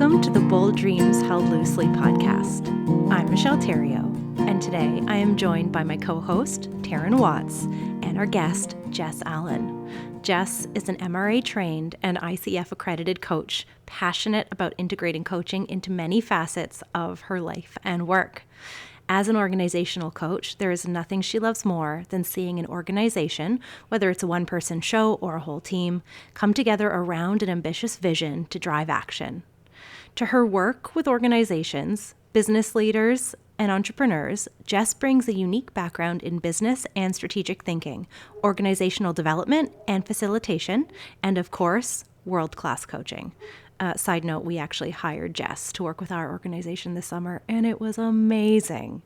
Welcome to the Bold Dreams Held Loosely podcast. I'm Michelle Theriault, and today I am joined by my co-host, Taryn Watts, and our guest, Jess Alen. Jess is an MRA-trained and ICF-accredited coach, passionate about integrating coaching into many facets of her life and work. As an organizational coach, there is nothing she loves more than seeing an organization, whether it's a one-person show or a whole team, come together around an ambitious vision to drive action. To her work with organizations, business leaders, and entrepreneurs, Jess brings a unique background in business and strategic thinking, organizational development and facilitation, and of course, world-class coaching. Side note, we actually hired Jess to work with our organization this summer, and it was amazing.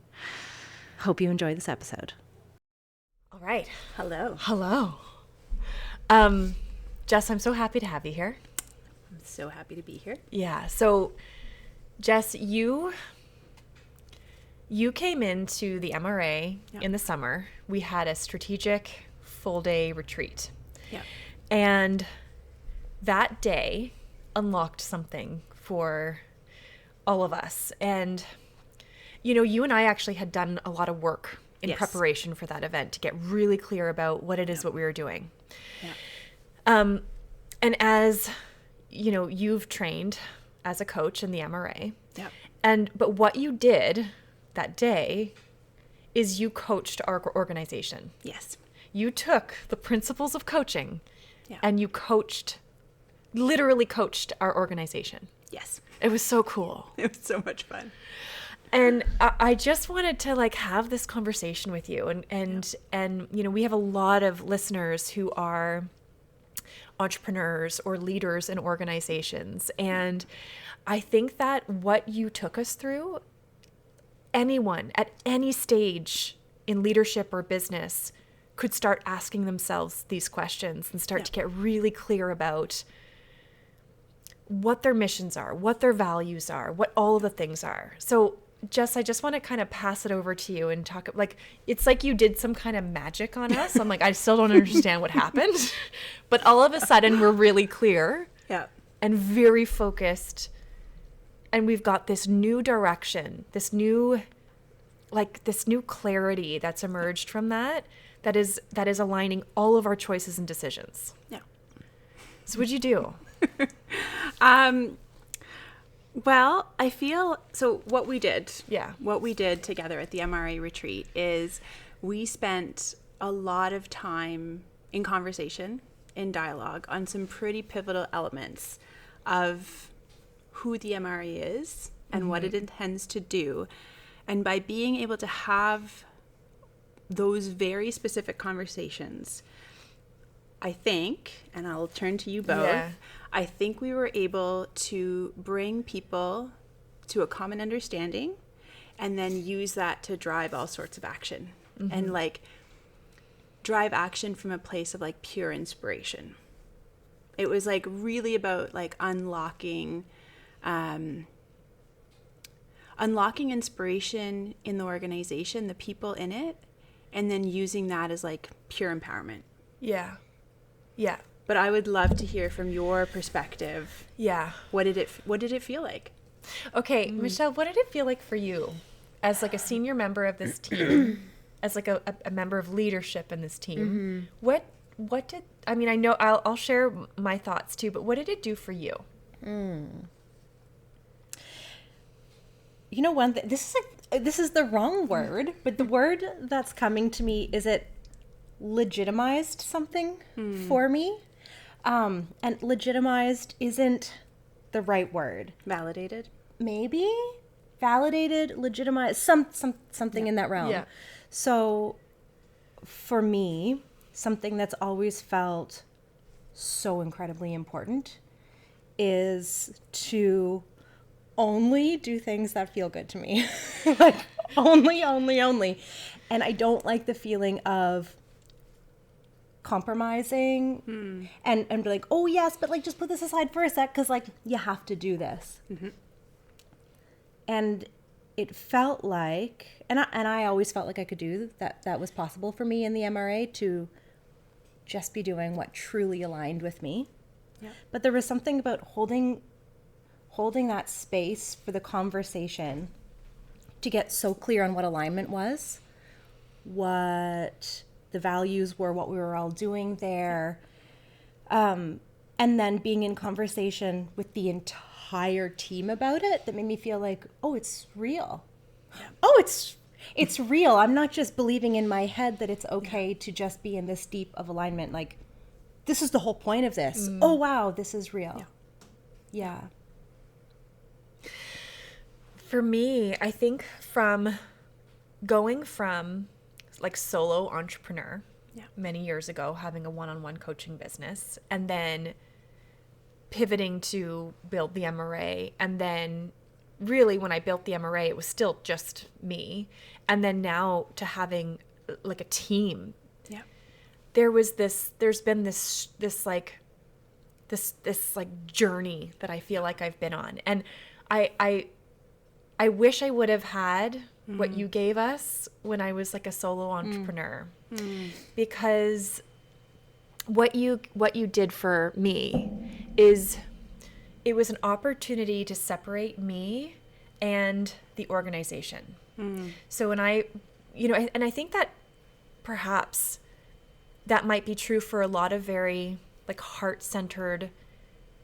Hope you enjoy this episode. All right. Hello. Hello. Jess, I'm so happy to have you here. I'm so happy to be here. Yeah. So, Jess, you came into the MRA in the summer. We had a strategic full-day retreat. Yeah. And that day unlocked something for all of us. And, you know, you and I actually had done a lot of work in preparation for that event to get really clear about what it is what we were doing. Yeah. And as, you know, you've trained as a coach in the MRA. Yeah. But what you did that day is you coached our organization. Yes. You took the principles of coaching and you literally coached our organization. Yes. It was so cool. It was so much fun. And I just wanted to have this conversation with you. And you know, we have a lot of listeners who are entrepreneurs or leaders in organizations. And I think that what you took us through, anyone at any stage in leadership or business could start asking themselves these questions and start to get really clear about what their missions are, what their values are, what all of the things are. So, Jess, I just want to kind of pass it over to you and talk, it's like you did some kind of magic on us. I'm like, I still don't understand what happened. But all of a sudden, we're really clear and very focused. And we've got this new direction, this new clarity that's emerged from that is aligning all of our choices and decisions. Yeah. So what'd you do? Well, I feel, so what we did together at the MRA retreat is we spent a lot of time in conversation, in dialogue on some pretty pivotal elements of who the MRA is and what it intends to do. And by being able to have those very specific conversations, I think, and I'll turn to you both, I think we were able to bring people to a common understanding and then use that to drive all sorts of action and drive action from a place of pure inspiration. It was really about unlocking inspiration in the organization, the people in it, and then using that as pure empowerment. Yeah. Yeah. But I would love to hear from your perspective. Yeah. What did it feel like? Okay, Michelle, what did it feel like for you as a senior member of this team, as a member of leadership in this team? What did, I mean, I know I'll share my thoughts too, but what did it do for you? You know, this is the wrong word, but the word that's coming to me is it legitimized something for me. And legitimized isn't the right word. Validated? Maybe. Validated, legitimized, something in that realm. Yeah. So for me, something that's always felt so incredibly important is to only do things that feel good to me. Only. And I don't like the feeling of compromising and be like, oh yes, but just put this aside for a sec because you have to do this. And it felt like, and I always felt like I could do that was possible for me in the MRA to just be doing what truly aligned with me. But there was something about holding holding that space for the conversation to get so clear on what alignment was, what the values were, what we were all doing there, and then being in conversation with the entire team about it, that made me feel like, oh, it's real. Yeah. Oh, it's real. I'm not just believing in my head that it's okay to just be in this deep of alignment. Like, this is the whole point of this. Oh, wow, this is real. Yeah. For me, I think from going from like solo entrepreneur many years ago, having a one-on-one coaching business, and then pivoting to build the MRA, and then really when I built the MRA, it was still just me, and then now to having like a team. Yeah. There's been this journey that I feel like I've been on, and I wish I would have had what you gave us when I was like a solo entrepreneur, because what you did for me is it was an opportunity to separate me and the organization. So when and I think that perhaps that might be true for a lot of very like heart-centered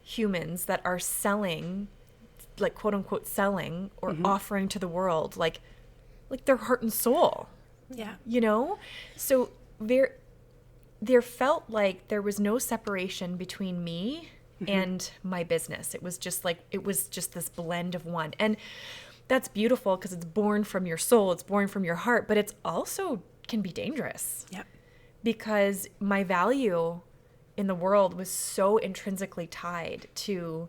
humans that are selling, like quote unquote selling or offering to the world like their heart and soul. Yeah. You know? So there felt like there was no separation between me and my business. It was just this blend of one. And that's beautiful because it's born from your soul, it's born from your heart, but it's also can be dangerous. Yep. Because my value in the world was so intrinsically tied to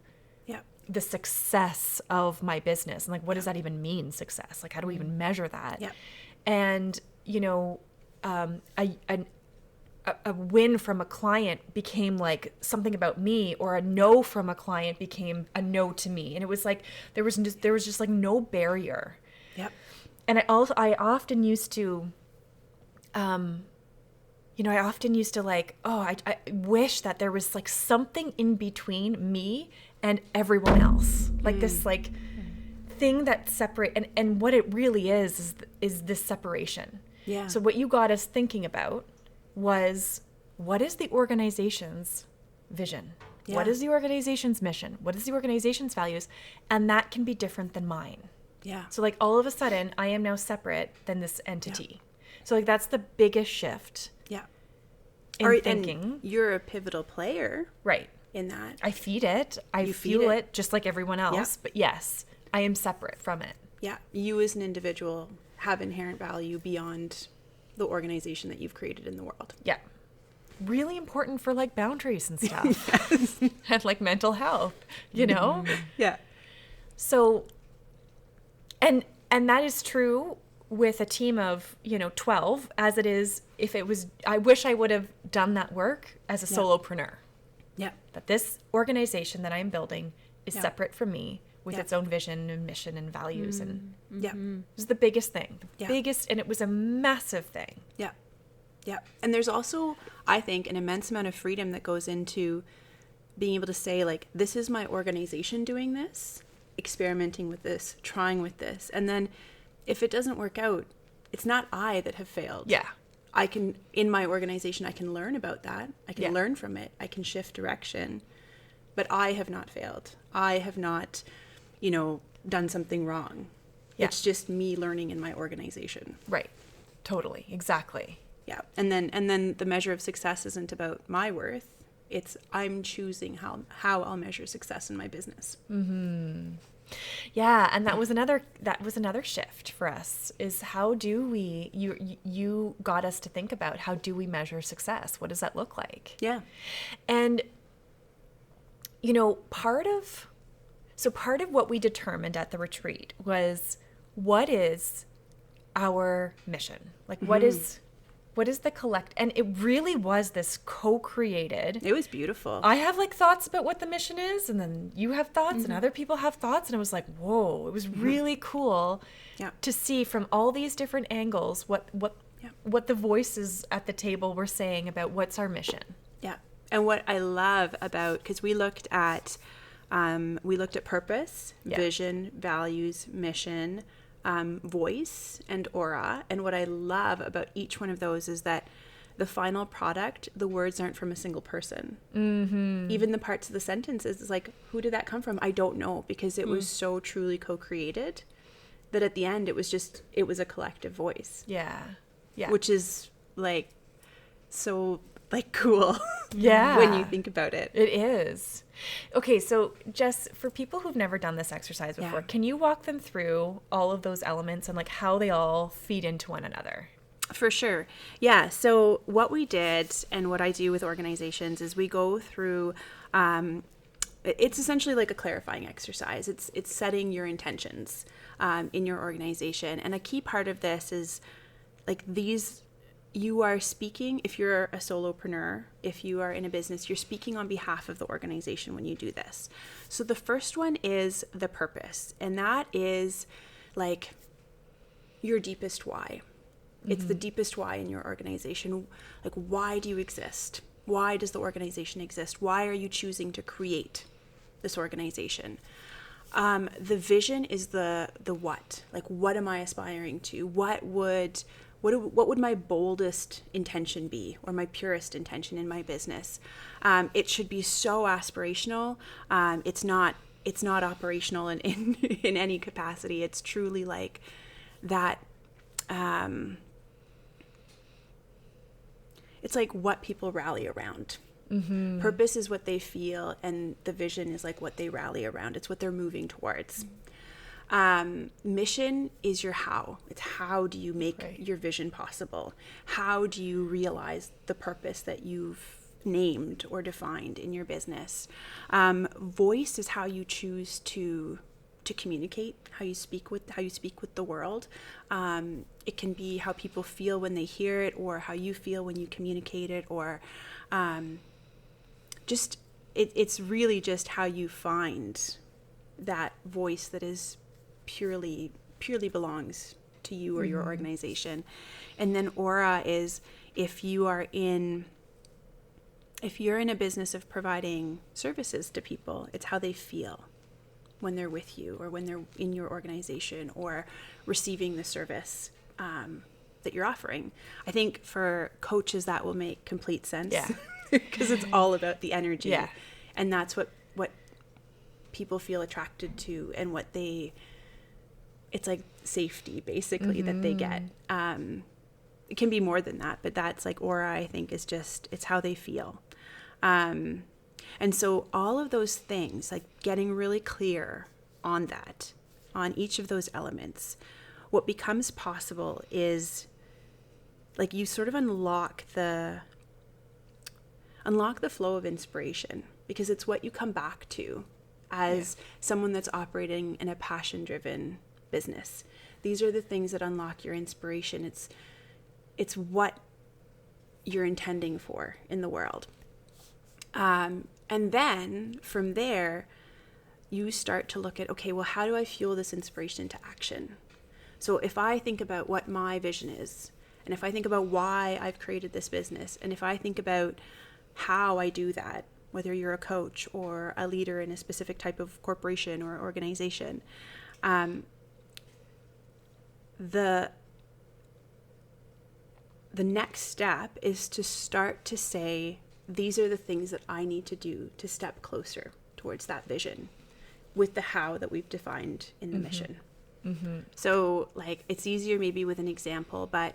the success of my business. And like, what does that even mean, success? Like, how do we even measure that? Yeah. And, you know, a win from a client became like something about me, or a no from a client became a no to me. And it was like, there was just like no barrier. Yep. And I often used to, like, oh, I wish that there was like something in between me and everyone else, like this like thing that separate, and what it really is this separation. Yeah. So what you got us thinking about was, what is the organization's vision? Yeah. What is the organization's mission? What is the organization's values? And that can be different than mine. Yeah. So like all of a sudden I am now separate than this entity. Yeah. So like that's the biggest shift. Yeah. In thinking. And you're a pivotal player. Right. In that. I feed it. I feel it just like everyone else. Yeah. But yes, I am separate from it. Yeah. You as an individual have inherent value beyond the organization that you've created in the world. Yeah. Really important for like boundaries and stuff. Yes. And like mental health, you know? Yeah. So, and that is true with a team of, 12, as it is if it was, I wish I would have done that work as a solopreneur. Yeah. That this organization that I'm building is separate from me, with its own vision and mission and values. And it was the biggest thing, and it was a massive thing. Yeah. Yeah. And there's also, I think, an immense amount of freedom that goes into being able to say, like, this is my organization doing this, experimenting with this, trying with this. And then if it doesn't work out, it's not I that have failed. Yeah. I can, in my organization, I can learn about that. I can learn from it. I can shift direction. But I have not failed. I have not, done something wrong. Yeah. It's just me learning in my organization. Right. Totally. Exactly. Yeah. And then the measure of success isn't about my worth. It's I'm choosing how I'll measure success in my business. Mm-hmm. Yeah, and that was another shift for us, is how do we, you got us to think about, how do we measure success? What does that look like? Yeah. And part of what we determined at the retreat was, what is our mission? Like, what is the collect? And it really was this co-created. It was beautiful. I have like thoughts about what the mission is, and then you have thoughts, and other people have thoughts, and I was like, whoa, it was really cool to see from all these different angles what the voices at the table were saying about what's our mission. Yeah. And what I love about, because we looked at We looked at purpose, vision, values, mission, voice, and aura. And what I love about each one of those is that the final product, the words aren't from a single person. Mm-hmm. Even the parts of the sentences, it's like, who did that come from? I don't know, because it was so truly co-created that at the end it was a collective voice. Yeah. Yeah. Which is like so like cool. Yeah. When you think about it. It is. Okay, so Jess, for people who've never done this exercise before, can you walk them through all of those elements and like how they all feed into one another? For sure. Yeah. So what we did and what I do with organizations is we go through, it's essentially like a clarifying exercise. It's setting your intentions in your organization. And a key part of this is like you are speaking, if you're a solopreneur, if you are in a business, you're speaking on behalf of the organization when you do this. So the first one is the purpose. And that is like your deepest why. It's the deepest why in your organization. Like, why do you exist? Why does the organization exist? Why are you choosing to create this organization? The vision is the what. Like, what am I aspiring to? What would my boldest intention be, or my purest intention in my business? It should be so aspirational. It's not operational in any capacity. It's truly like that. It's like what people rally around. Mm-hmm. Purpose is what they feel, and the vision is like what they rally around. It's what they're moving towards. Mission is your how. It's how do you make your vision possible? How do you realize the purpose that you've named or defined in your business? Voice is how you choose to communicate, how you speak with the world. It can be how people feel when they hear it, or how you feel when you communicate it, or it's really just how you find that voice that is purely belongs to you or your organization. And then aura is if you're in a business of providing services to people, it's how they feel when they're with you, or when they're in your organization, or receiving the service that you're offering. I think for coaches that will make complete sense. Yeah. Because it's all about the energy. Yeah. And that's what people feel attracted to, and it's like safety basically that they get. It can be more than that, but that's like aura, I think, is it's how they feel. And so all of those things, like getting really clear on that, on each of those elements, what becomes possible is like you sort of unlock the flow of inspiration, because it's what you come back to as someone that's operating in a passion-driven business. These are the things that unlock your inspiration. It's what you're intending for in the world. And then from there, you start to look at, okay, well, how do I fuel this inspiration into action? So if I think about what my vision is, and if I think about why I've created this business, and if I think about how I do that, whether you're a coach or a leader in a specific type of corporation or organization, the next step is to start to say, these are the things that I need to do to step closer towards that vision, with the how that we've defined in the mission. Mm-hmm. So like, it's easier maybe with an example, but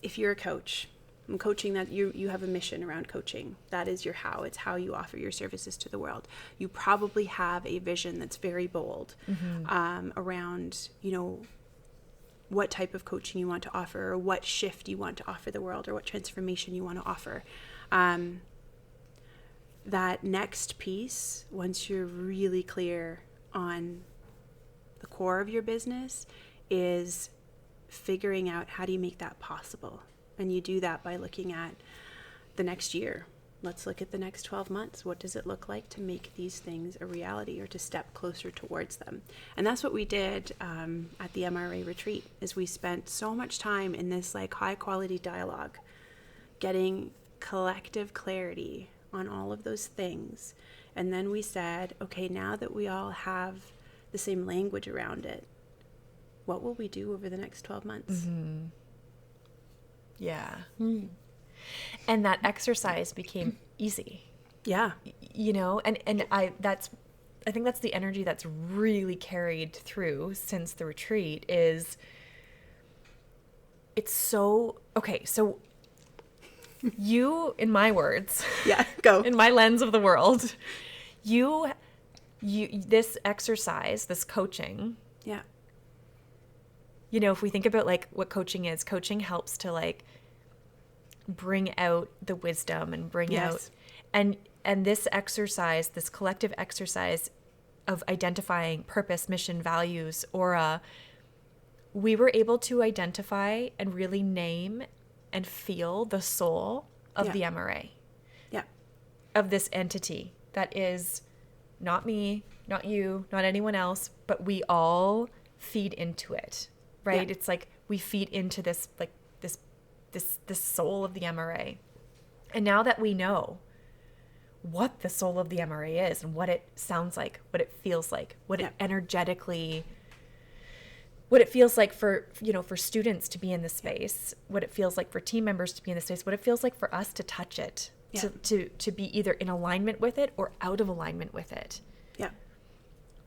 if you're a coach, I'm coaching, that you have a mission around coaching. That is your how. It's how you offer your services to the world. You probably have a vision that's very bold around, what type of coaching you want to offer, or what shift you want to offer the world, or what transformation you want to offer. That next piece, once you're really clear on the core of your business, is figuring out how do you make that possible. And you do that by looking at the next year. Let's look at the next 12 months. What does it look like to make these things a reality, or to step closer towards them? And that's what we did at the MRA retreat, is we spent so much time in this like high quality dialogue, getting collective clarity on all of those things. And then we said, okay, now that we all have the same language around it, what will we do over the next 12 months? Mm-hmm. Yeah. Mm. And that exercise became easy. Yeah. You know, and I think that's the energy that's really carried through since the retreat is it's so, okay, so you, in my words, yeah, go. In my lens of the world, you this exercise, this coaching. Yeah. You know, if we think about like what coaching is, coaching helps to like bring out the wisdom and bring out, and this exercise, this collective exercise of identifying purpose, mission, values, aura, we were able to identify and really name and feel the soul of the MRA. Yeah. Of this entity that is not me, not you, not anyone else, but we all feed into it, right? Yeah. It's like we feed into this, like this soul of the MRA. And now that we know what the soul of the MRA is and what it sounds like, what it feels like, what it energetically, what it feels like for, you know, for students to be in this space, what it feels like for team members to be in this space, what it feels like for us to touch it, to be either in alignment with it or out of alignment with it. Yeah.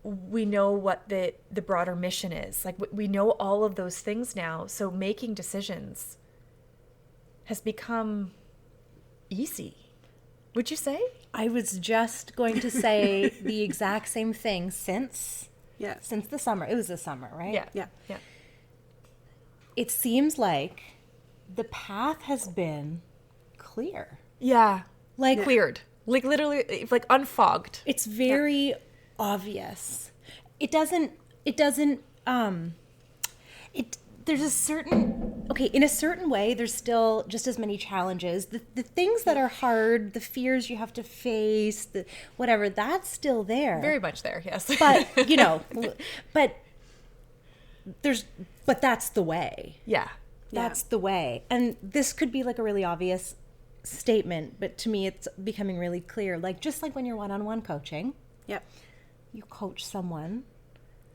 We know what the broader mission is. Like we know all of those things now. So making decisions has become easy. Would you say? I was just going to say the exact same thing since the summer. It was the summer, right? Yeah. It seems like the path has been clear. Yeah. Like cleared. Like literally like unfogged. It's very obvious. There's a certain, in a certain way, there's still just as many challenges. The things that are hard, the fears you have to face, the whatever, that's still there. Very much there, yes. But, you know, but that's the way. Yeah. That's the way. And this could be like a really obvious statement, but to me it's becoming really clear. Like, just like when you're one-on-one coaching. Yep. You coach someone,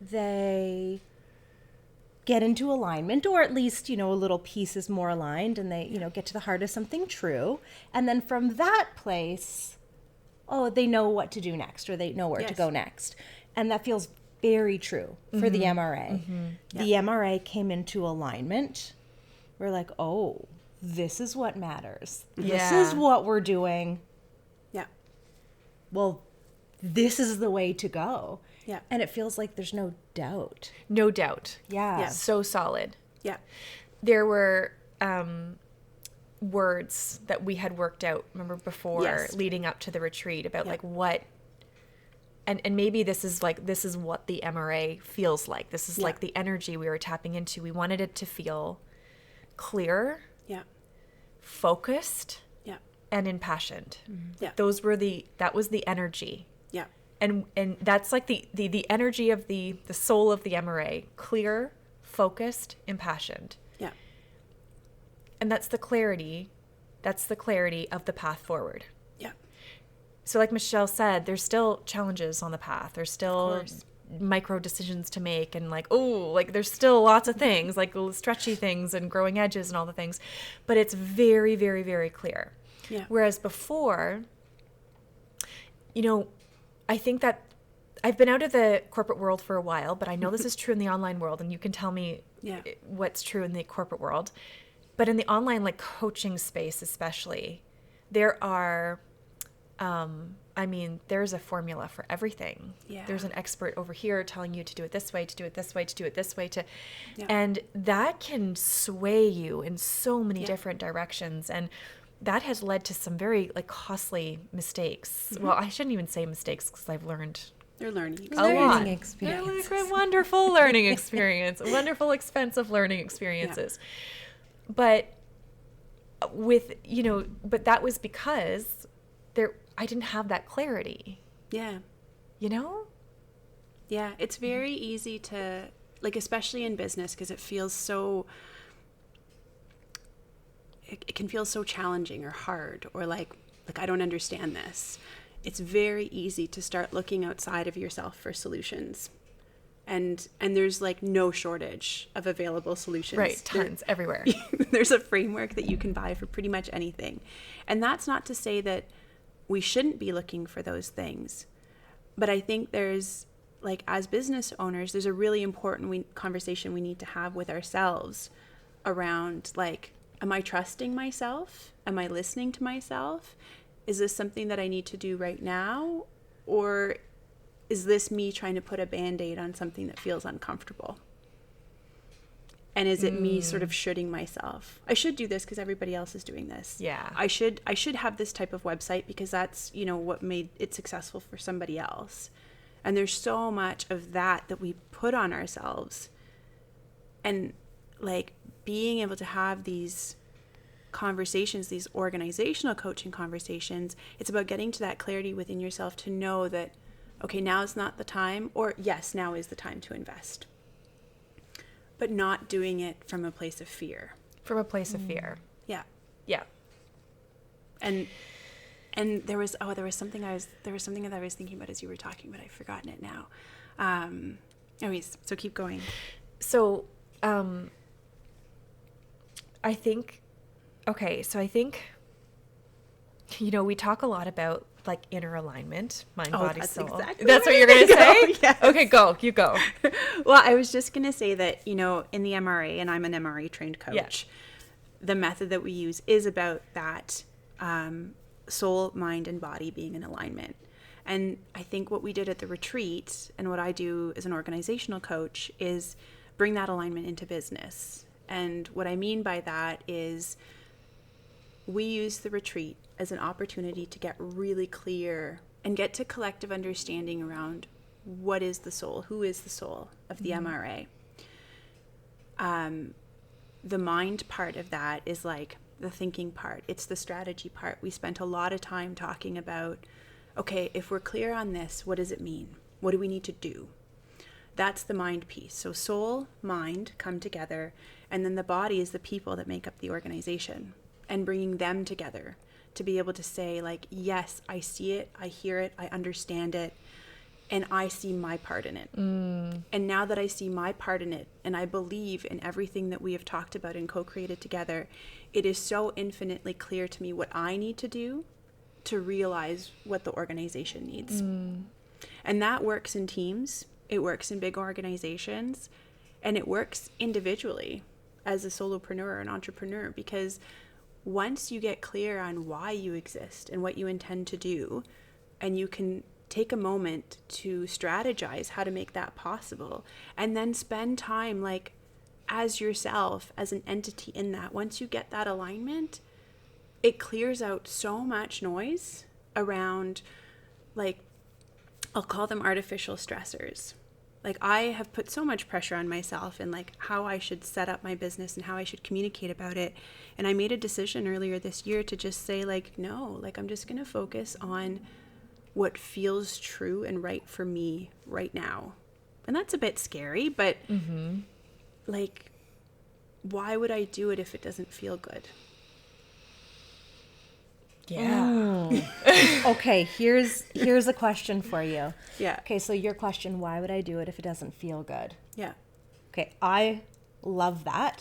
they get into alignment, or at least, you know, a little piece is more aligned, and they, you know, get to the heart of something true. And then from that place, they know what to do next, or they know where to go next. And that feels very true for the MRA. Mm-hmm. The MRA came into alignment. We're like, this is what matters. This is what we're doing. Yeah. Well, this is the way to go. Yeah. And it feels like there's no doubt. No doubt. Yeah. So solid. Yeah. There were words that we had worked out, remember, before leading up to the retreat about like what, and maybe this is what the MRA feels like. This is like the energy we were tapping into. We wanted it to feel clear, focused, and impassioned. Mm-hmm. Yeah. That was the energy. Yeah. And that's like the energy of the soul of the MRA, clear, focused, impassioned. Yeah. And that's the clarity of the path forward. Yeah. So like Michelle said, there's still challenges on the path. There's still micro decisions to make, and there's still lots of things, like stretchy things and growing edges and all the things. But it's very, very, very clear. Yeah. Whereas before, you know, I think that I've been out of the corporate world for a while, but I know this is true in the online world, and you can tell me what's true in the corporate world. But in the online, like, coaching space especially, there are, there's a formula for everything. Yeah. There's an expert over here telling you to do it this way, to do it this way, to do it this way, and that can sway you in so many different directions. And that has led to some very costly mistakes. Mm-hmm. Well, I shouldn't even say mistakes, because I've learned they're learning experiences. They're like a wonderful learning experience, wonderful expensive learning experiences. Yeah. But but that was because I didn't have that clarity. Yeah. You know? Yeah, it's very easy to, especially in business, because it feels so, it can feel so challenging or hard, or like I don't understand this. it's very easy to start looking outside of yourself for solutions. And there's like no shortage of available solutions. Right, tons everywhere. There's a framework that you can buy for pretty much anything. And that's not to say that we shouldn't be looking for those things. But I think there's, like, as business owners, there's a really important conversation we need to have with ourselves around, like, am I trusting myself? Am I listening to myself? Is this something that I need to do right now? Or is this me trying to put a Band-Aid on something that feels uncomfortable? And is it me sort of shoulding myself? I should do this because everybody else is doing this. Yeah. I should have this type of website because that's, you know, what made it successful for somebody else. And there's so much of that we put on ourselves. And, like, being able to have these conversations, these organizational coaching conversations, it's about getting to that clarity within yourself to know that, okay, now is not the time, or yes, now is the time to invest. But not doing it from a place of fear. From a place of fear. Yeah. Yeah. And there was something that I was thinking about as you were talking, but I've forgotten it now. Anyways, so keep going. So, I think, you know, we talk a lot about, like, inner alignment, mind, body, soul. Exactly that's what you're going to say? Yes. Okay, you go. Well, I was just going to say that, you know, in the MRA, and I'm an MRA-trained coach, the method that we use is about that soul, mind, and body being in alignment. And I think what we did at the retreat, and what I do as an organizational coach, is bring that alignment into business. And what I mean by that is we use the retreat as an opportunity to get really clear and get to collective understanding around what is the soul, who is the soul of the MRA. The mind part of that is like the thinking part. It's the strategy part. We spent a lot of time talking about, okay, if we're clear on this, what does it mean? What do we need to do? That's the mind piece. So soul, mind come together, and then the body is the people that make up the organization, and bringing them together to be able to say, like, yes, I see it, I hear it, I understand it, and I see my part in it. And now that I see my part in it, and I believe in everything that we have talked about and co-created together, it is so infinitely clear to me what I need to do to realize what the organization needs. And that works in teams, it works in big organizations, and it works individually as a solopreneur, an entrepreneur, because once you get clear on why you exist and what you intend to do, and you can take a moment to strategize how to make that possible, and then spend time, like, as yourself, as an entity in that, once you get that alignment, it clears out so much noise around, like, I'll call them artificial stressors. Like, I have put so much pressure on myself and, like, how I should set up my business and how I should communicate about it. And I made a decision earlier this year to just say, like, no, like, I'm just going to focus on what feels true and right for me right now. And that's a bit scary, but like, why would I do it if it doesn't feel good? Yeah. Okay, here's a question for you. Yeah. Okay, so your question, why would I do it if it doesn't feel good? Yeah. Okay, I love that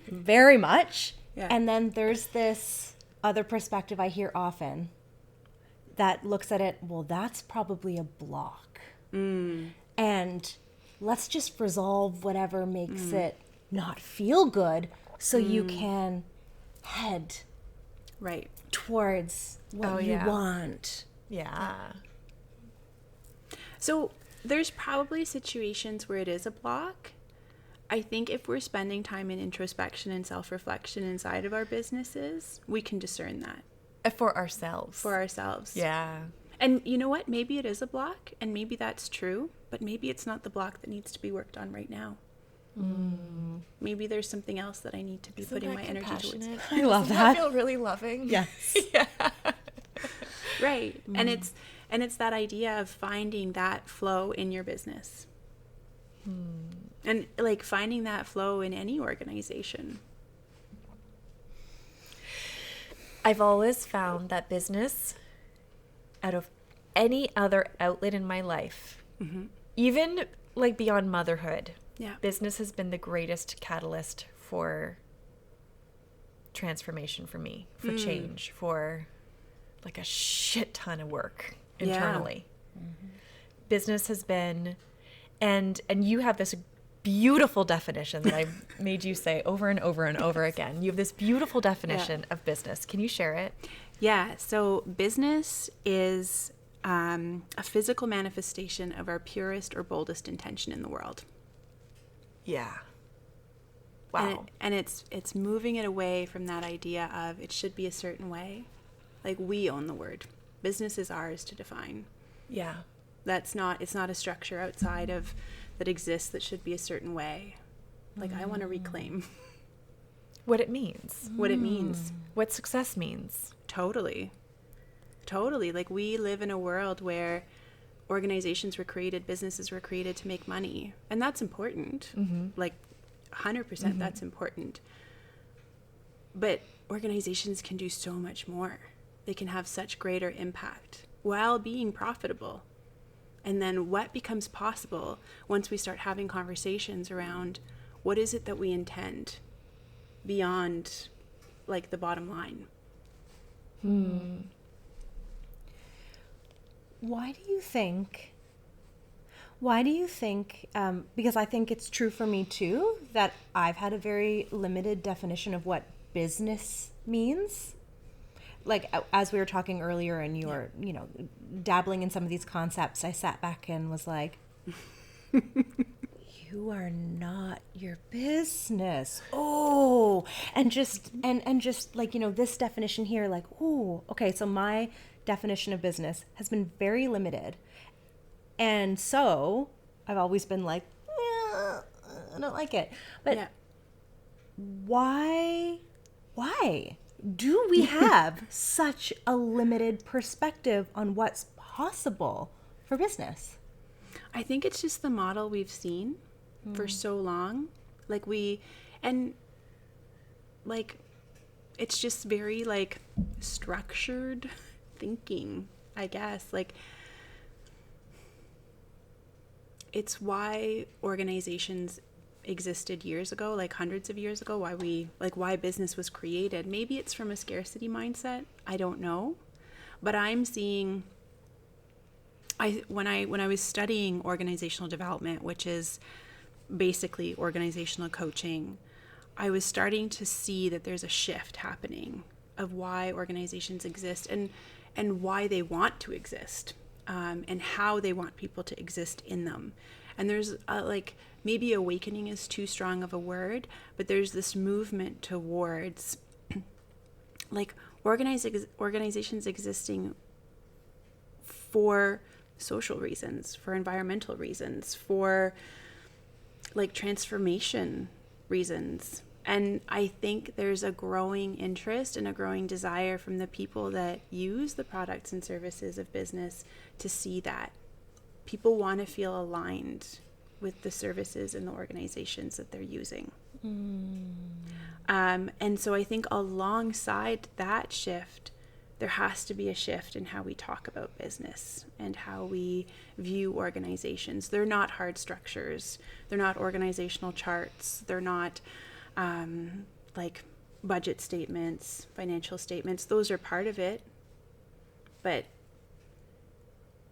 very much. Yeah. And then there's this other perspective I hear often that looks at it, well, that's probably a block. And let's just resolve whatever makes it not feel good so you can head Right. towards what you want. Yeah. So there's probably situations where it is a block. I think if we're spending time in introspection and self-reflection inside of our businesses, we can discern that. For ourselves. Yeah. And you know what? Maybe it is a block, and maybe that's true, but maybe it's not the block that needs to be worked on right now. Maybe there's something else that I need to be putting my energy towards. I love Doesn't that feel really loving? Yes. Yeah. Right. And it's that idea of finding that flow in your business. And, like, finding that flow in any organization. I've always found that business out of any other outlet in my life, even like beyond motherhood, business has been the greatest catalyst for transformation for me, for change, for like a shit ton of work internally. Business has been, and you have this beautiful definition that I made you say over and over and over again. You have this beautiful definition of business. Can you share it? Yeah. So business is a physical manifestation of our purest or boldest intention in the world. Yeah. Wow. And it's moving it away from that idea of it should be a certain way. Like, we own the word. Business is ours to define. Yeah. It's not a structure outside of that exists that should be a certain way. Like, I want to reclaim what it means. What it means. What success means. Totally. Like, we live in a world where organizations were created, businesses were created to make money. And that's important. Like, 100% that's important. But organizations can do so much more. They can have such greater impact while being profitable. And then what becomes possible once we start having conversations around what is it that we intend beyond, like, the bottom line. Why do you think, because I think it's true for me too, that I've had a very limited definition of what business means. Like, as we were talking earlier and you were, dabbling in some of these concepts, I sat back and was like, you are not your business. Oh, and just like, this definition here, like, oh, okay. So my definition of business has been very limited. And so I've always been like, I don't like it. But why do we have such a limited perspective on what's possible for business? I think it's just the model we've seen for so long. It's just very, like, structured thinking, I guess. Like, it's why organizations existed years ago, like hundreds of years ago, why business was created. Maybe it's from a scarcity mindset. I don't know. But I'm seeing, when I was studying organizational development, which is basically organizational coaching, I was starting to see that there's a shift happening of why organizations exist and why they want to exist, and how they want people to exist in them. And there's maybe awakening is too strong of a word, but there's this movement towards like organizations existing for social reasons, for environmental reasons, for like transformation reasons. And I think there's a growing interest and a growing desire from the people that use the products and services of business to see that. People want to feel aligned with the services and the organizations that they're using. And so I think alongside that shift, there has to be a shift in how we talk about business and how we view organizations. They're not hard structures. They're not organizational charts. They're not like budget statements, financial statements. Those are part of it. But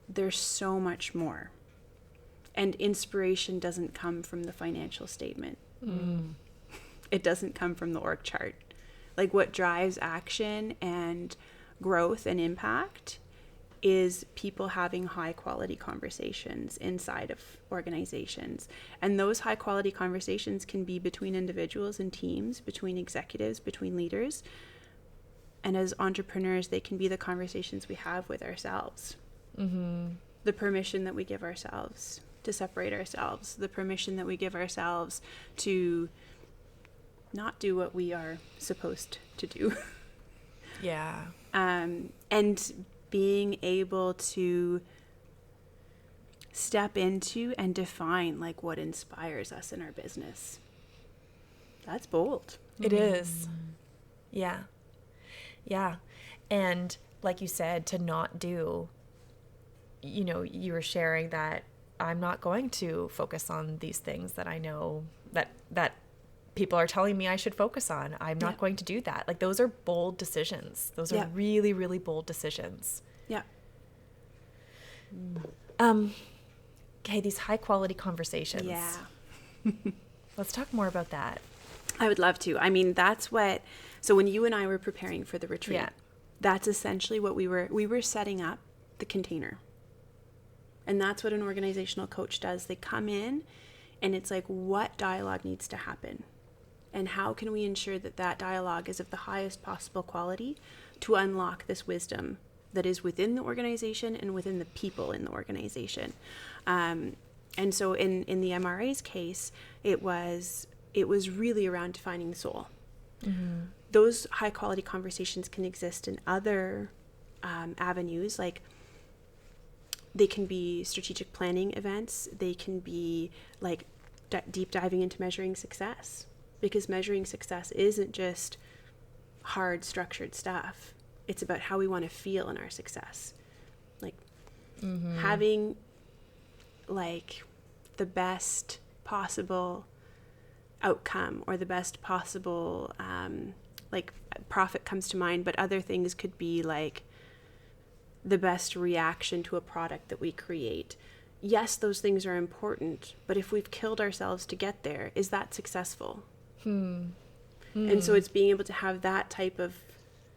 there's so much more. And inspiration doesn't come from the financial statement. It doesn't come from the org chart. Like, what drives action and growth and impact is people having high quality conversations inside of organizations. And those high quality conversations can be between individuals and teams, between executives, between leaders. And as entrepreneurs, they can be the conversations we have with ourselves. The permission that we give ourselves to separate ourselves, the permission that we give ourselves to not do what we are supposed to do. And being able to step into and define like what inspires us in our business. That's bold. It is. Yeah. And like you said, to not do you were sharing that I'm not going to focus on these things that I know that people are telling me I should focus on. I'm not going to do that. Like, those are bold decisions. Those are really, really bold decisions. Yeah. Okay, these high quality conversations. Yeah. Let's talk more about that. I would love to. I mean, so when you and I were preparing for the retreat, that's essentially what we were setting up the container. And that's what an organizational coach does. They come in and it's like, what dialogue needs to happen? And how can we ensure that that dialogue is of the highest possible quality to unlock this wisdom that is within the organization and within the people in the organization? And so in the MRA's case, it was really around defining the soul. Mm-hmm. Those high quality conversations can exist in other avenues, like they can be strategic planning events. They can be like deep diving into measuring success, because measuring success isn't just hard structured stuff. It's about how we want to feel in our success. Like having like the best possible outcome or the best possible like profit comes to mind, but other things could be like the best reaction to a product that we create. Yes, those things are important, but if we've killed ourselves to get there, is that successful? And so it's being able to have that type of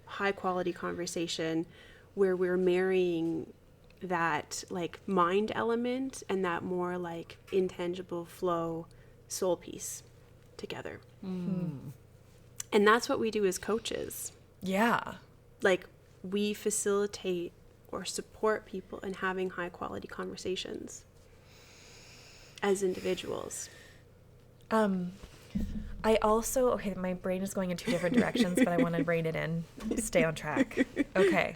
high quality conversation where we're marrying that like mind element and that more like intangible flow soul piece together. And that's what we do as coaches. Yeah. Like, we facilitate or support people in having high quality conversations as individuals. I also, okay, my brain is going in two different directions, but I want to rein it in, stay on track. Okay.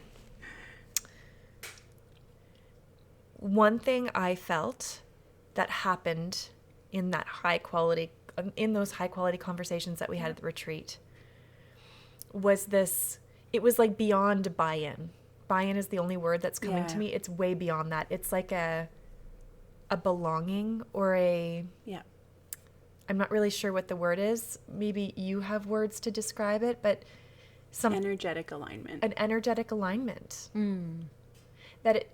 One thing I felt that happened in those high quality conversations that we had at the retreat was it was like beyond buy-in. Buy-in is the only word that's coming to me. It's way beyond that. It's like a belonging or I'm not really sure what the word is. Maybe you have words to describe it, but energetic alignment. An energetic alignment. That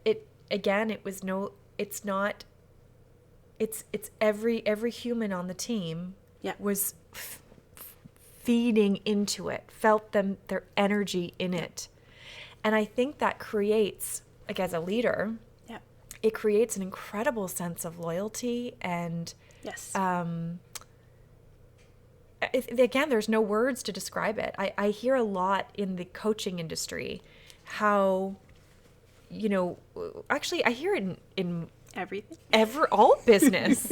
it's every human on the team was feeding into it, felt their energy in it. And I think that creates, like, as a leader, it creates an incredible sense of loyalty and again, there's no words to describe it. I hear a lot in the coaching industry how, actually I hear it in everything, all business,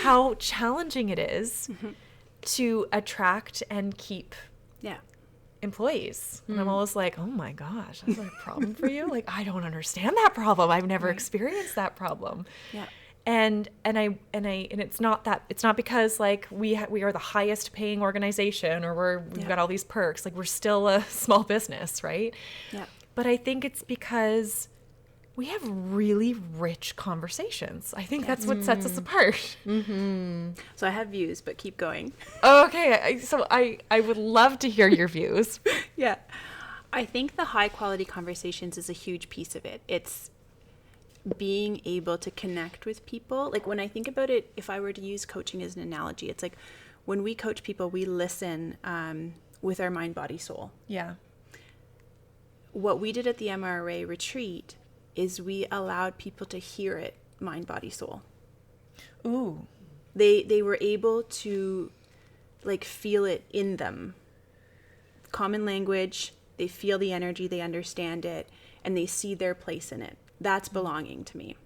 how challenging it is to attract and keep employees. And I'm always like, oh my gosh, that's a problem for you? Like, I don't understand that problem. I've never experienced that problem. Yeah. And it's not because like we are the highest paying organization or we've got all these perks. Like, we're still a small business, right? Yeah. But I think it's because we have really rich conversations. I think that's what sets us apart. So I have views, but keep going. Okay. So I would love to hear your views. Yeah. I think the high quality conversations is a huge piece of it. It's being able to connect with people. Like, when I think about it, if I were to use coaching as an analogy, it's like when we coach people, we listen with our mind, body, soul. Yeah. What we did at the MRA retreat is we allowed people to hear it, mind, body, soul. Ooh. They were able to like feel it in them. Common language, they feel the energy, they understand it, and they see their place in it. That's belonging to me.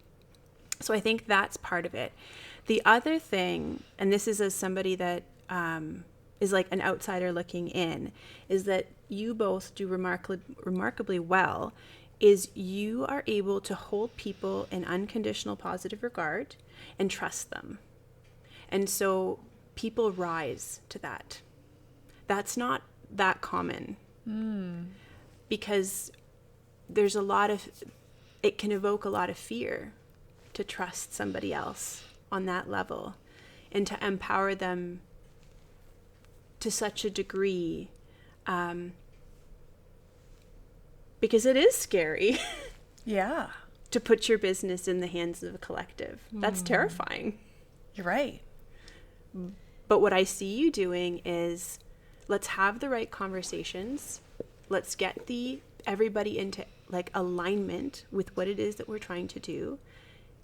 So I think that's part of it. The other thing, and this is as somebody that is like an outsider looking in, is that you both do remarkably well, is you are able to hold people in unconditional positive regard and trust them. And so people rise to that. That's not that common because there's a lot of it can evoke a lot of fear to trust somebody else on that level and to empower them to such a degree, because it is scary. Yeah. To put your business in the hands of a collective. That's terrifying. You're right. But what I see you doing is, let's have the right conversations. Let's get everybody into like alignment with what it is that we're trying to do.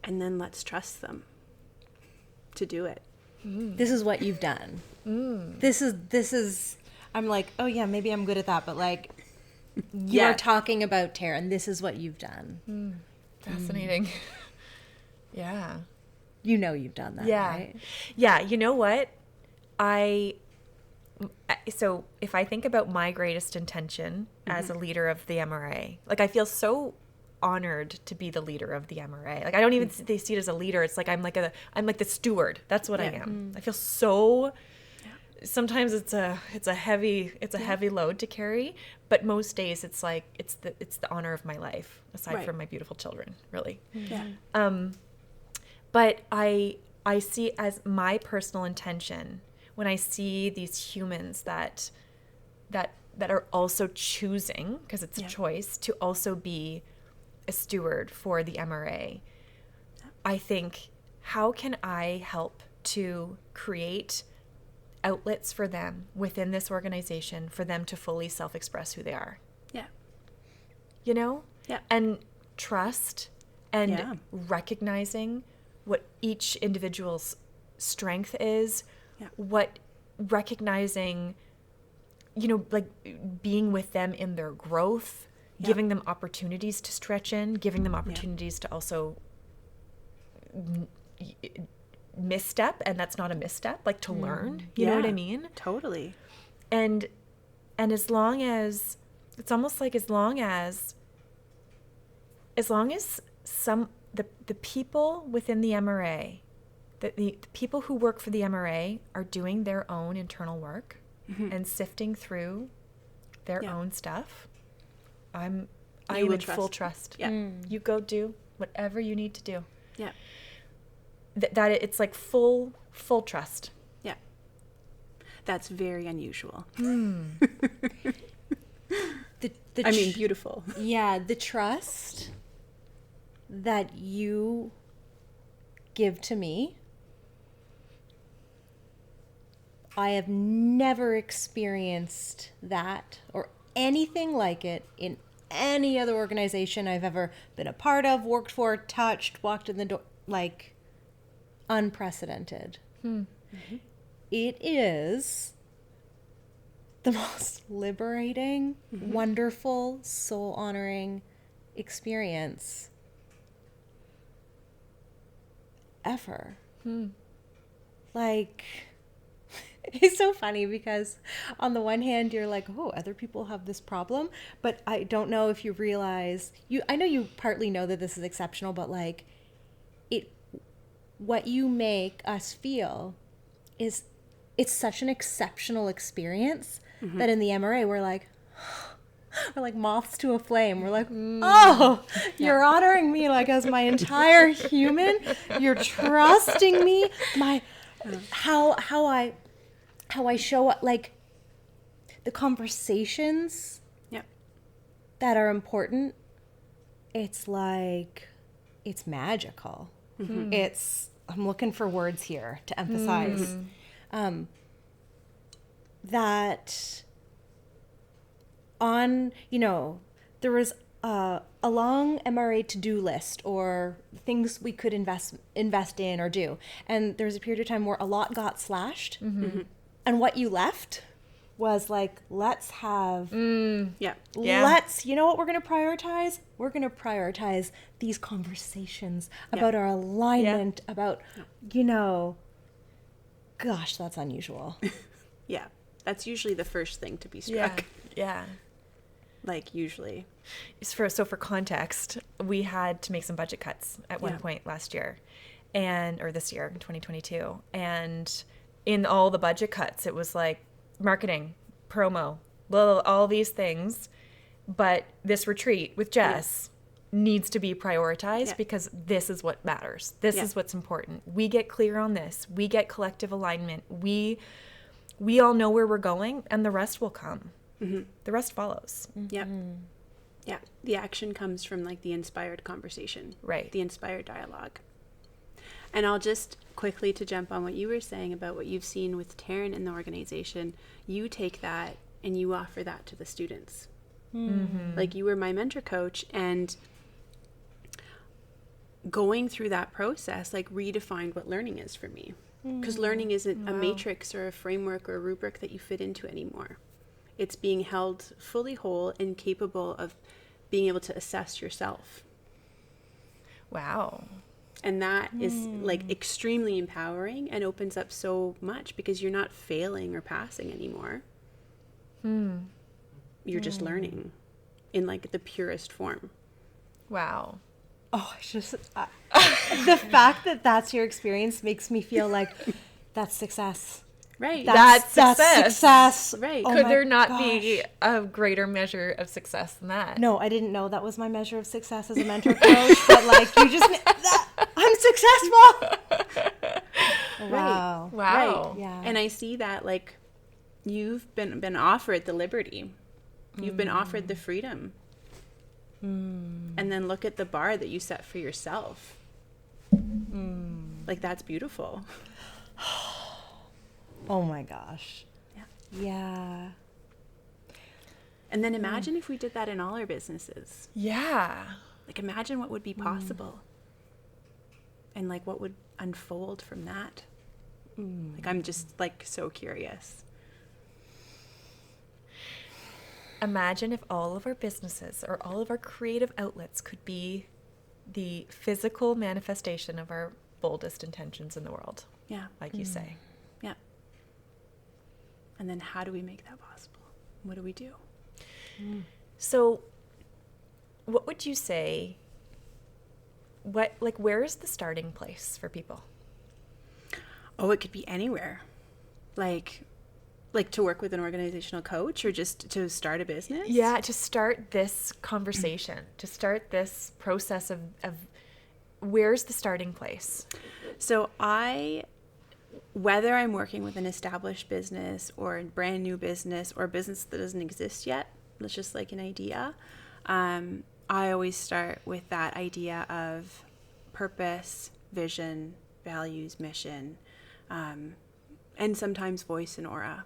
And then let's trust them to do it. This is what you've done. This is, I'm like, oh yeah, maybe I'm good at that. But like, you're talking about Taryn. This is what you've done. Fascinating. Yeah. You know you've done that, right? Yeah, you know what? So if I think about my greatest intention as a leader of the MRA, like I feel so honored to be the leader of the MRA. Like I don't even see it as a leader. It's like I'm like the steward. That's what I am. I feel so. Sometimes it's a heavy load to carry, but most days it's like it's the honor of my life, aside from my beautiful children, really. But I see as my personal intention when I see these humans that are also choosing, because it's a choice, to also be a steward for the MRA. I think, how can I help to create outlets for them within this organization for them to fully self-express who they are? You know? And trust and recognizing what each individual's strength is, what recognizing, like being with them in their growth, giving them opportunities to stretch in, giving them opportunities to also misstep, and that's not a misstep, like to learn, you know what I mean? Totally. And as long as, it's almost like as long as the people within the MRA, the people who work for the MRA are doing their own internal work and sifting through their own stuff, I'm in full trust. You go do whatever you need to do. That it's like full trust. That's very unusual. Beautiful. The trust that you give to me, I have never experienced that or anything like it in any other organization I've ever been a part of, worked for, touched, walked in the door. Like, unprecedented. It is the most liberating, wonderful, soul-honoring experience ever. Like, it's so funny because on the one hand you're like, oh, other people have this problem, but I don't know if you realize, I know you partly know that this is exceptional, but like what you make us feel is, it's such an exceptional experience that in the MRA we're like moths to a flame. We're like, oh, you're honoring me like as my entire human. You're trusting me. How I show up, like the conversations that are important. It's like, it's magical. I'm looking for words here to emphasize that on, there was a long MRA to-do list or things we could invest in or do. And there was a period of time where a lot got slashed. And what you left was like, let's have, let's, you know what we're going to prioritize? We're going to prioritize these conversations about our alignment, about, gosh, that's unusual. That's usually the first thing to be struck. Like, usually. So for context, we had to make some budget cuts at one point last year, or this year, 2022. And in all the budget cuts, it was like marketing, promo, all these things. But this retreat with Jess needs to be prioritized because this is what matters. This is what's important. We get clear on this. We get collective alignment. We all know where we're going, and the rest will come. Mm-hmm. The rest follows. Mm-hmm. Yep. Yeah. The action comes from like the inspired conversation. Right. The inspired dialogue. And I'll just quickly to jump on what you were saying about what you've seen with Taryn in the organization. You take that and you offer that to the students. Mm-hmm. Like you were my mentor coach, and going through that process like redefined what learning is for me, because learning isn't a matrix or a framework or a rubric that you fit into anymore. It's being held fully whole and capable of being able to assess yourself. Wow. And that is like extremely empowering and opens up so much, because you're not failing or passing anymore. You're just learning in like the purest form. Wow. Oh, it's just the fact that that's your experience makes me feel like that's success. Right. That's success. Right. Could there not be a greater measure of success than that? No, I didn't know that was my measure of success as a mentor coach, but like you just, I'm successful. Wow. Right. Wow. Right. Yeah. And I see that like you've been offered the liberty. You've been offered the freedom. And then look at the bar that you set for yourself. Like that's beautiful. Oh my gosh. Yeah. And then imagine if we did that in all our businesses. Yeah. Like imagine what would be possible. And like what would unfold from that. Like I'm just like so curious. Imagine if all of our businesses or all of our creative outlets could be the physical manifestation of our boldest intentions in the world. Yeah. Like you say. Yeah. And then how do we make that possible? What do we do? So what would you say, where is the starting place for people? Oh, it could be anywhere. Like to work with an organizational coach, or just to start a business? Yeah, to start this conversation, to start this process of where's the starting place? So whether I'm working with an established business or a brand new business or a business that doesn't exist yet, that's just like an idea, I always start with that idea of purpose, vision, values, mission, and sometimes voice and aura.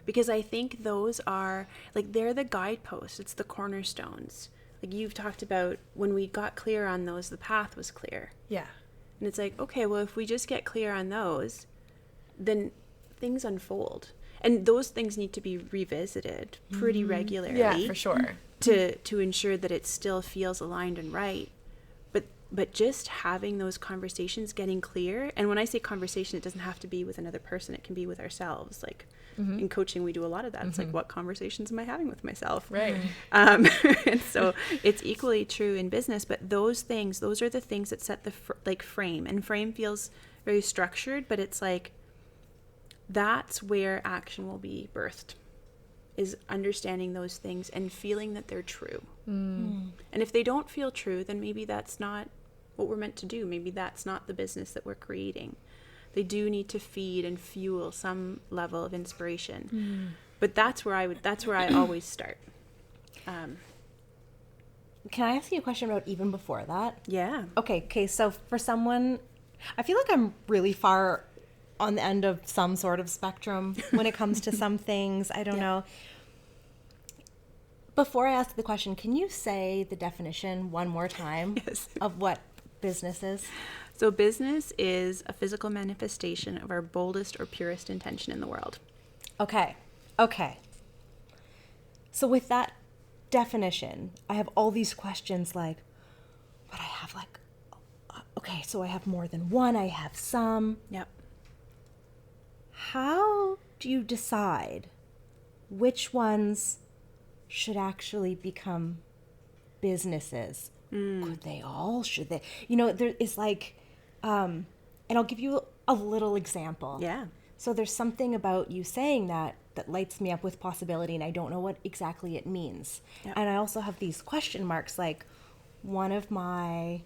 Because I think those are like, they're the guideposts. It's the cornerstones. Like you've talked about, when we got clear on those, the path was clear. Yeah. And it's like, okay, well, if we just get clear on those, then things unfold. And those things need to be revisited pretty regularly. Yeah, for sure. To ensure that it still feels aligned and right. But just having those conversations, getting clear. And when I say conversation, it doesn't have to be with another person. It can be with ourselves. Like in coaching, we do a lot of that. It's like, what conversations am I having with myself? Right. And so it's equally true in business. But those are the things that set the frame. And frame feels very structured, but it's like, that's where action will be birthed, is understanding those things and feeling that they're true. And if they don't feel true, then maybe that's not what we're meant to do. Maybe that's not the business that we're creating. They do need to feed and fuel some level of inspiration. But that's where I always start. Can I ask you a question about even before that? Yeah. Okay. So for someone, I feel like I'm really far on the end of some sort of spectrum when it comes to some things. I don't know. Before I ask the question, can you say the definition one more time of what business is? So business is a physical manifestation of our boldest or purest intention in the world. Okay. So with that definition, I have all these questions like, but I have like, okay, so I have more than one, I have some. Yep. How do you decide which ones should actually become businesses? Could they all? Should they? There is like, and I'll give you a little example. Yeah. So there's something about you saying that lights me up with possibility, and I don't know what exactly it means. Yep. And I also have these question marks like, one of my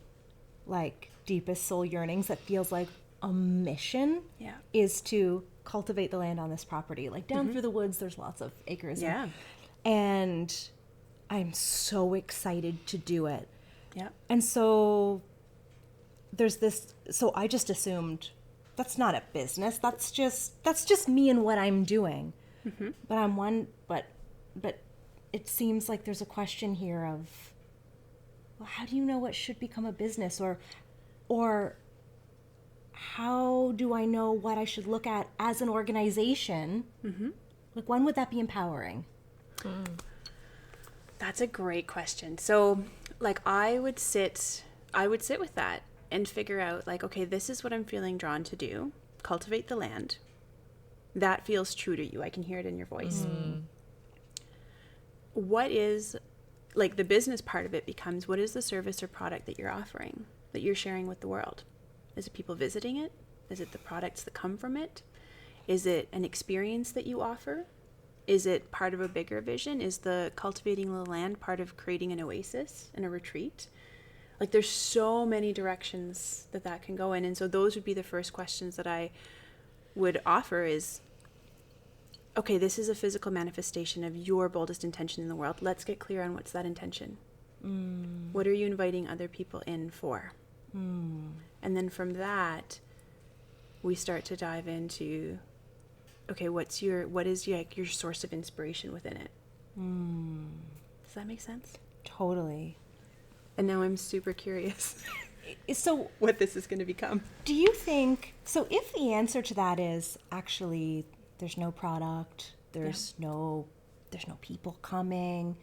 like deepest soul yearnings that feels like a mission is to cultivate the land on this property. Like down through the woods, there's lots of acres. Yeah. And I'm so excited to do it. Yeah. And so there's this, so I just assumed that's not a business. That's just me and what I'm doing. But it seems like there's a question here of, well, how do you know what should become a business, or how do I know what I should look at as an organization? Like, when would that be empowering? That's a great question. So, like, I would sit with that and figure out, like, okay, this is what I'm feeling drawn to do. Cultivate the land. That feels true to you. I can hear it in your voice. What is, like, the business part of it becomes, what is the service or product that you're offering, that you're sharing with the world? Is it people visiting it? Is it the products that come from it? Is it an experience that you offer? Is it part of a bigger vision? Is the cultivating the land part of creating an oasis and a retreat? Like, there's so many directions that can go in. And so those would be the first questions that I would offer is, okay, this is a physical manifestation of your boldest intention in the world. Let's get clear on what's that intention. What are you inviting other people in for? And then from that, we start to dive into, okay, what is your source of inspiration within it? Does that make sense? Totally. And now I'm super curious. So what this is going to become. Do you think, so if the answer to that is actually there's no product, there's no people coming,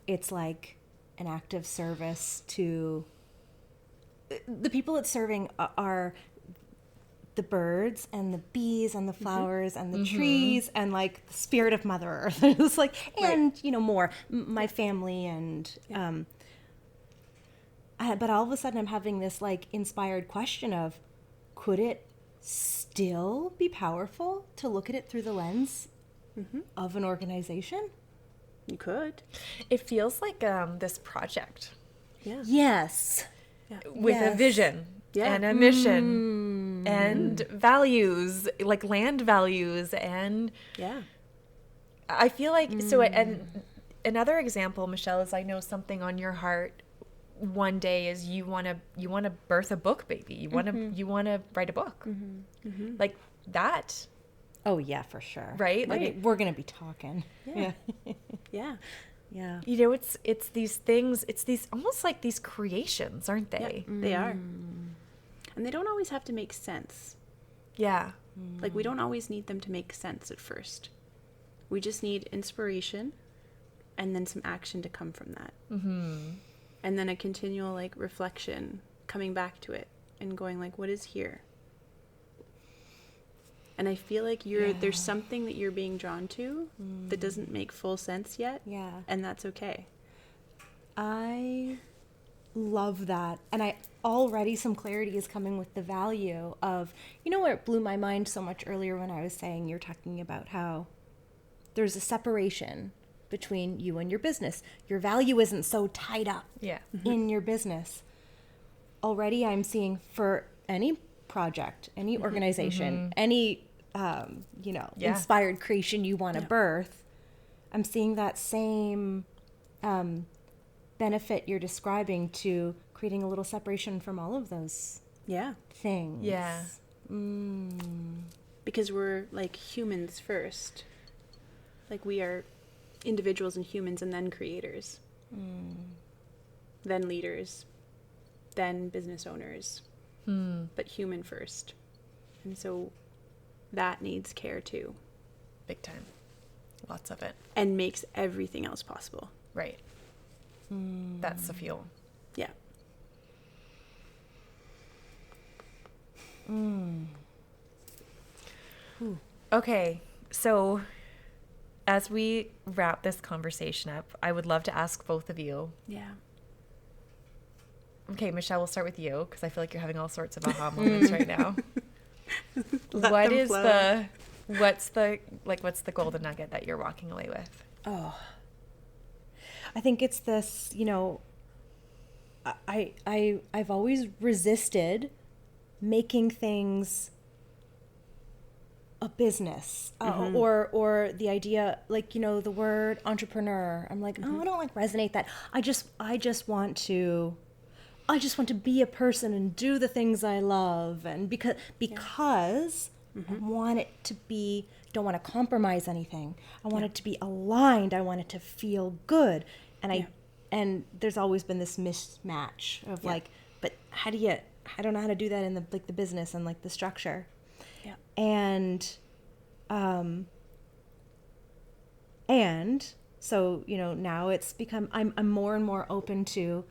it's like an act of service to the people it's serving are the birds and the bees and the flowers and the trees and like the spirit of Mother Earth. It's like, and you know, more my family and but all of a sudden I'm having this like inspired question of, could it still be powerful to look at it through the lens of an organization? You could. It feels like this project. Yeah. Yes. Yeah. With a vision and a mission and values, like land values. And I feel like, so, and another example, Michelle, is I know something on your heart one day is you want to birth a book, baby. You want to write a book. Like that. Oh yeah, for sure. Right? Like we're going to be talking. Yeah. Yeah. You know, it's these things, it's these almost like these creations, aren't they? Yeah, they are. And they don't always have to make sense. Yeah. Like, we don't always need them to make sense at first. We just need inspiration and then some action to come from that. And then a continual, like, reflection, coming back to it and going, like, what is here? And I feel like there's something that you're being drawn to that doesn't make full sense yet. Yeah. And that's okay. I love that. And already some clarity is coming with the value of, you know, where it blew my mind so much earlier when I was saying, you're talking about how there's a separation between you and your business. Your value isn't so tied up in your business. Already I'm seeing for any project, any organization, any, inspired creation you want to birth, I'm seeing that same benefit you're describing to creating a little separation from all of those things. Yeah. Because we're like humans first. Like, we are individuals and humans and then creators. Then leaders. Then business owners. But human first. And so that needs care too. Big time. Lots of it. And makes everything else possible. Right. That's the fuel. Yeah. Okay. So as we wrap this conversation up, I would love to ask both of you. Yeah. Okay, Michelle, we'll start with you because I feel like you're having all sorts of aha moments right now. What's the golden nugget that you're walking away with? Oh, I think it's this, I've always resisted making things a business, or the idea, like, the word entrepreneur. I'm like, oh, I don't resonate that. I just want to be a person and do the things I love, and because I want it to be, don't want to compromise anything. I want it to be aligned. I want it to feel good. And and there's always been this mismatch of like, but I don't know how to do that in the business and the structure. Yeah. And so, now it's become, I'm more and more open to,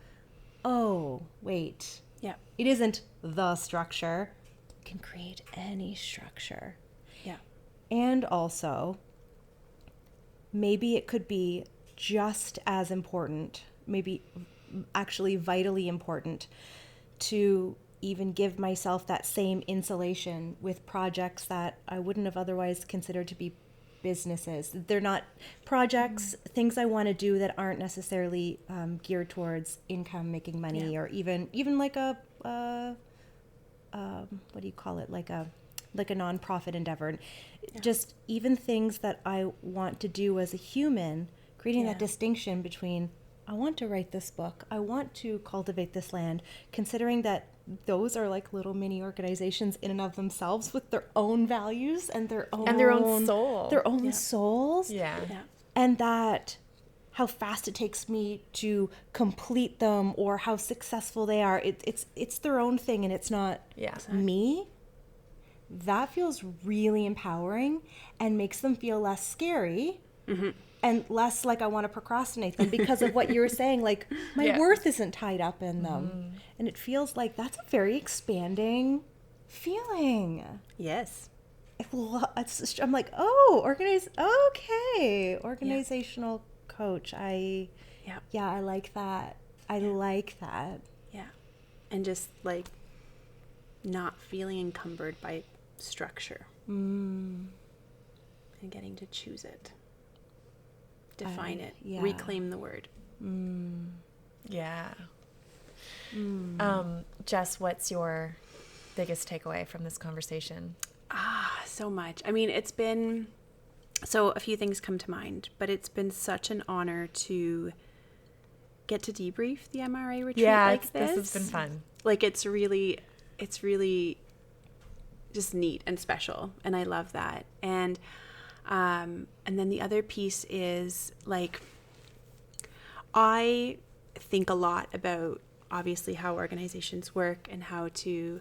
oh, wait. Yeah. It isn't the structure. You can create any structure. Yeah. And also, maybe it could be just as important, maybe actually vitally important, to even give myself that same insulation with projects that I wouldn't have otherwise considered to be businesses. They're not projects, things I want to do that aren't necessarily geared towards income, making money, or even like a what do you call it? Like a nonprofit endeavor. Just even things that I want to do as a human, creating that distinction between, I want to write this book, I want to cultivate this land, considering that those are like little mini organizations in and of themselves with their own values and their own souls. Yeah. And that how fast it takes me to complete them, or how successful they are. It's their own thing, and it's not me. That feels really empowering and makes them feel less scary. And less like I want to procrastinate them because of what you were saying, like my worth isn't tied up in them. And it feels like that's a very expanding feeling. Yes. I'm like, oh, organizational coach. I like that. I like that. Yeah. And just like not feeling encumbered by structure. And getting to choose it. Define it. Reclaim the word. Yeah. Jess, what's your biggest takeaway from this conversation? So much. I mean, it's been, so a few things come to mind, but it's been such an honor to get to debrief the MRA retreat like this. This has been fun. Like, it's really just neat and special, and I love that. And then the other piece is, like, I think a lot about obviously how organizations work and how to,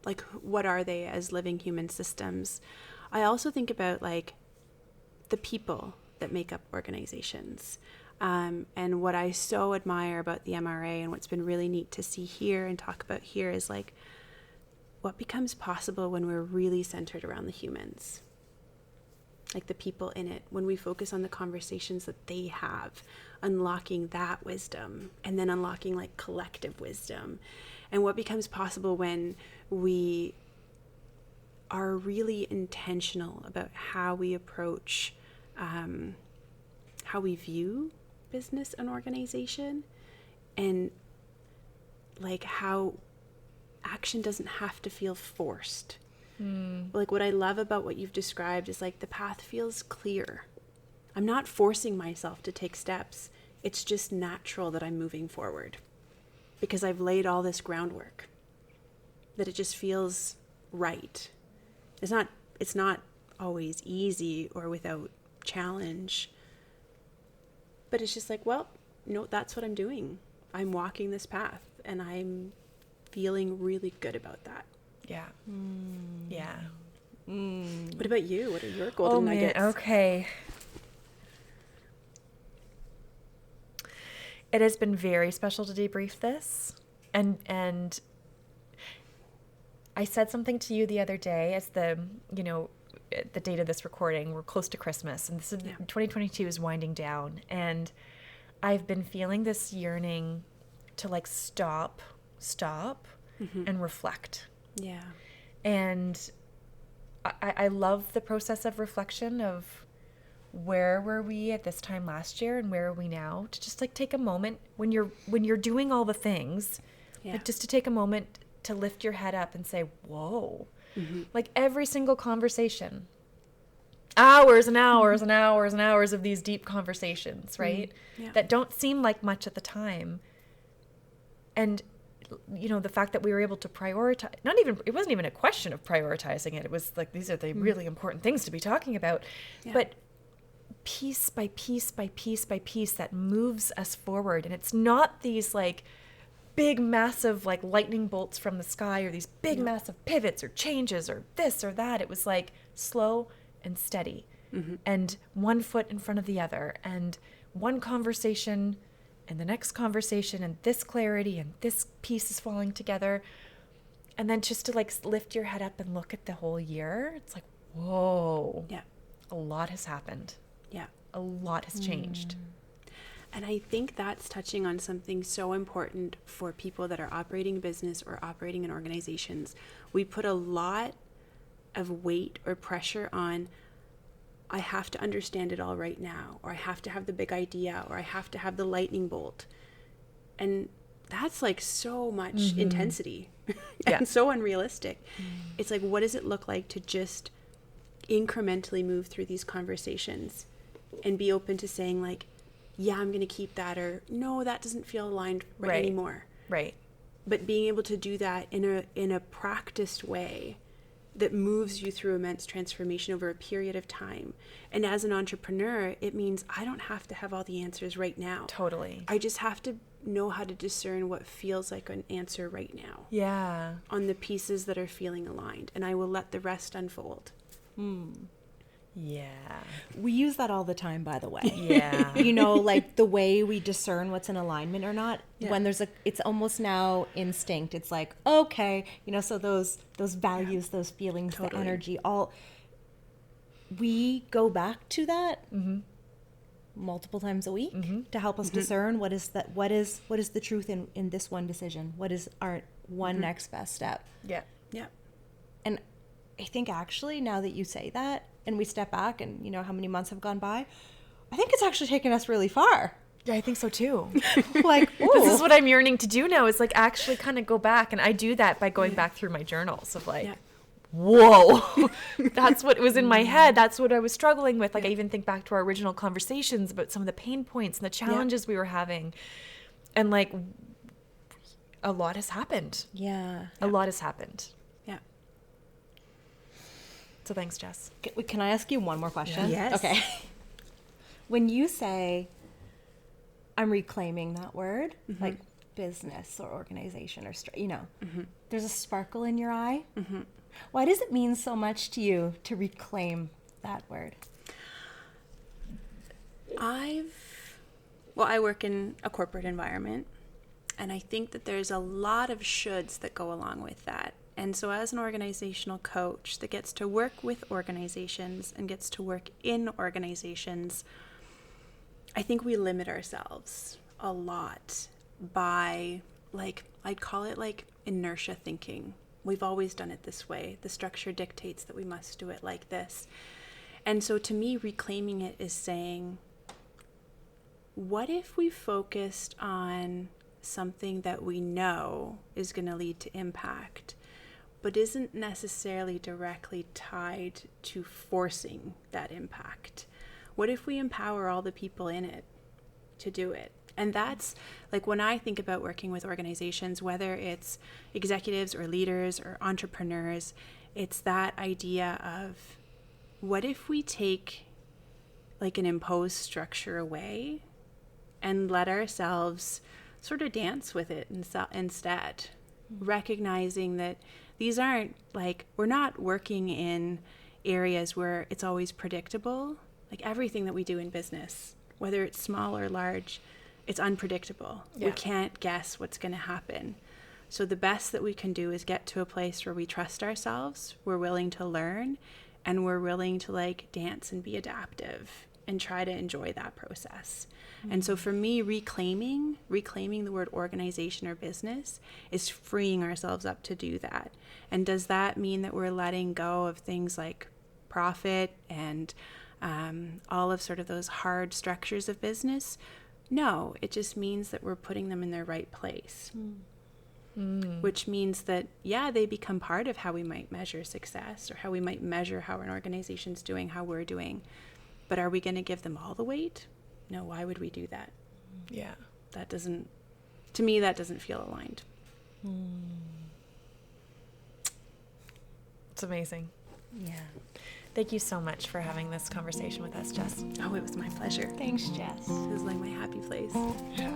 like, what are they as living human systems. I also think about, like, the people that make up organizations. And what I so admire about the MRA and what's been really neat to see here and talk about here is, like, what becomes possible when we're really centered around the humans. Like the people in it, when we focus on the conversations that they have, unlocking that wisdom, and then unlocking like collective wisdom, and what becomes possible when we are really intentional about how we approach, how we view business and organization, and like how action doesn't have to feel forced. Like, what I love about what you've described is, like, the path feels clear. I'm not forcing myself to take steps. It's just natural that I'm moving forward because I've laid all this groundwork, that it just feels right. It's not always easy or without challenge, but it's just like, well, no, that's what I'm doing. I'm walking this path and I'm feeling really good about that. Yeah. Yeah. What about you? What are your golden nuggets? Okay. It has been very special to debrief this. And I said something to you the other day as the date of this recording. We're close to Christmas, and this is 2022 is winding down. And I've been feeling this yearning to like stop and reflect. Yeah. And I love the process of reflection, of where were we at this time last year and where are we now, to just like take a moment when you're doing all the things, like just to take a moment to lift your head up and say, whoa, like every single conversation, hours and hours and hours and hours of these deep conversations, right? That don't seem like much at the time. And, you know, the fact that we were able to prioritize, it wasn't even a question of prioritizing it. It was like, these are the really important things to be talking about. But piece by piece by piece by piece, that moves us forward. And it's not these like big, massive, like lightning bolts from the sky, or these big, massive pivots or changes or this or that. It was like slow and steady, and one foot in front of the other, and one conversation and the next conversation, and this clarity, and this piece is falling together. And then just to like lift your head up and look at the whole year, it's like, whoa, a lot has happened. A lot has changed. And I think that's touching on something so important for people that are operating business or operating in organizations. We put a lot of weight or pressure on, I have to understand it all right now, or I have to have the big idea, or I have to have the lightning bolt. And that's like so much intensity and so unrealistic. It's like, what does it look like to just incrementally move through these conversations and be open to saying like, yeah, I'm going to keep that, or no, that doesn't feel aligned anymore. Right. But being able to do that in a practiced way that moves you through immense transformation over a period of time. And as an entrepreneur, it means I don't have to have all the answers right now. Totally. I just have to know how to discern what feels like an answer right now. Yeah. On the pieces that are feeling aligned. And I will let the rest unfold. Yeah. We use that all the time, by the way. Yeah. You know, like the way we discern what's in alignment or not, when it's almost now instinct. It's like, okay, you know, so those values, those feelings, the energy, we go back to that multiple times a week to help us discern what is the truth in this one decision? What is our one next best step? Yeah. Yeah. And I think actually now that you say that, and we step back and you know how many months have gone by, I think it's actually taken us really far. Yeah, I think so too. Like, ooh. This is what I'm yearning to do now, is like actually kind of go back. And I do that by going back through my journals of like, whoa, that's what was in my head. That's what I was struggling with. Like I even think back to our original conversations about some of the pain points and the challenges we were having. And like a lot has happened. Yeah. A lot has happened. Yeah. So thanks, Jess. Can I ask you one more question? Yes. Okay. When you say, I'm reclaiming that word, like business or organization or, you know, there's a sparkle in your eye. Why does it mean so much to you to reclaim that word? I work in a corporate environment, and I think that there's a lot of shoulds that go along with that. And so as an organizational coach that gets to work with organizations and gets to work in organizations, I think we limit ourselves a lot by, like, I'd call it like inertia thinking. We've always done it this way. The structure dictates that we must do it like this. And so to me, reclaiming it is saying, what if we focused on something that we know is going to lead to impact, but isn't necessarily directly tied to forcing that impact? What if we empower all the people in it to do it? And that's like when I think about working with organizations, whether it's executives or leaders or entrepreneurs, it's that idea of what if we take like an imposed structure away and let ourselves sort of dance with it instead, recognizing that these aren't like, we're not working in areas where it's always predictable. Like everything that we do in business, whether it's small or large, it's unpredictable. Yeah. We can't guess what's going to happen. So the best that we can do is get to a place where we trust ourselves, we're willing to learn, and we're willing to like dance and be adaptive and try to enjoy that process. And so for me, reclaiming the word organization or business is freeing ourselves up to do that. And does that mean that we're letting go of things like profit and all of sort of those hard structures of business. No, it just means that we're putting them in their right place. Which means that, yeah, they become part of how we might measure success or how we might measure how an organization's doing, how we're doing. But are we going to give them all the weight? No, why would we do that? Yeah. To me, that doesn't feel aligned. It's amazing. Yeah. Thank you so much for having this conversation with us, Jess. Oh, it was my pleasure. Thanks, Jess. It was like my happy place. Yeah.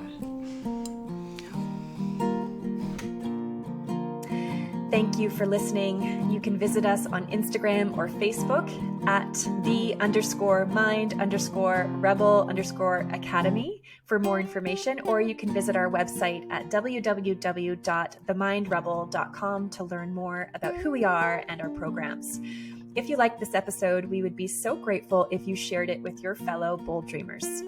Thank you for listening. You can visit us on Instagram or Facebook at the_mind_rebel_academy for more information, or you can visit our website at www.themindrebel.com to learn more about who we are and our programs. If you liked this episode, we would be so grateful if you shared it with your fellow bold dreamers.